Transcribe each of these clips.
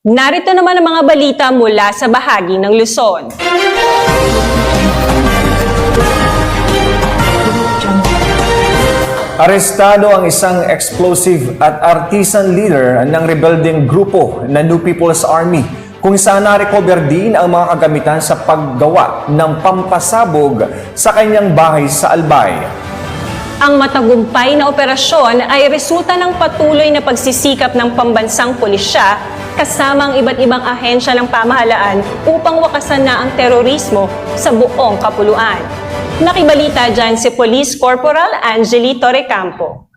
Narito naman ang mga balita mula sa bahagi ng Luzon. Arestado ang isang explosive at artisan leader ng rebelding grupo na New People's Army, kung saan na-recover din ang mga kagamitan sa paggawa ng pampasabog sa kanyang bahay sa Albay. Ang matagumpay na operasyon ay resulta ng patuloy na pagsisikap ng pambansang pulisya kasama ang iba't ibang ahensya ng pamahalaan upang wakasan na ang terorismo sa buong kapuluan. Nakibalita dyan si Police Corporal Angelito Recampo.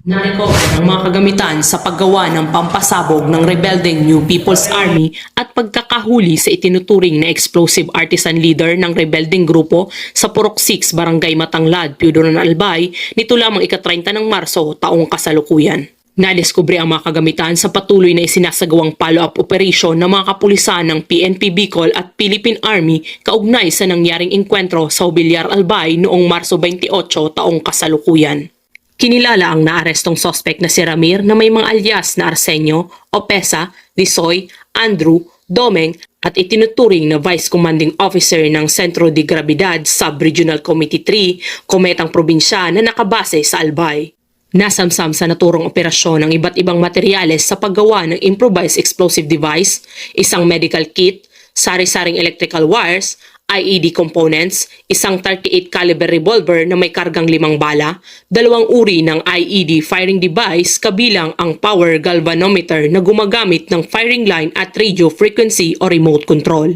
Na-recover ang mga kagamitan sa paggawa ng pampasabog ng rebelding New People's Army at pagkakahuli sa itinuturing na explosive artisan leader ng rebelding grupo sa Purok 6, Barangay Matanglad, Piudoran, Albay, nito lamang ika-30 ng Marso taong kasalukuyan. Nadiskubre ang mga kagamitan sa patuloy na isinasagawang follow-up operation ng mga kapulisan ng PNP Bicol at Philippine Army kaugnay sa nangyaring engkwentro sa Obilyar, Albay noong Marso 28 taong kasalukuyan. Kinilala ang naarestong sospek na si Ramir na may mga alias na Arsenio, Opesa, Disoy, Andrew, Domeng at itinuturing na Vice Commanding Officer ng Centro de Gravidad Sub-Regional Committee 3, Kometang Probinsya na nakabase sa Albay. Nasamsam sa naturong operasyon ang iba't ibang materyales sa paggawa ng improvised explosive device, isang medical kit, sari-saring electrical wires, IED components, isang 38 caliber revolver na may kargang 5 bala, 2 uri ng IED firing device kabilang ang power galvanometer na gumagamit ng firing line at radio frequency o remote control.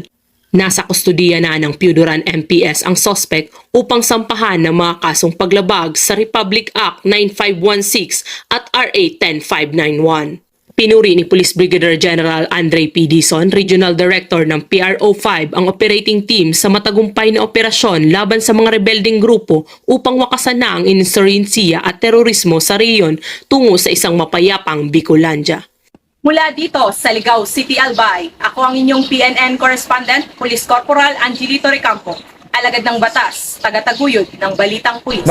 Nasa kustudiya na ng Piudoran MPS ang sospek upang sampahan ng mga kasong paglabag sa Republic Act 9516 at RA 10591. Pinuri ni Police Brigadier General Andre P. Dizon, Regional Director ng PRO5, ang operating team sa matagumpay na operasyon laban sa mga rebelding grupo upang wakasan na ang insurgensiya at terorismo sa rehiyon tungo sa isang mapayapang Bicolandia. Mula dito sa Ligao City, Albay, ako ang inyong PNN Correspondent, Police Corporal Angelito Recampo, alagad ng batas, tagataguyod ng Balitang Pulis.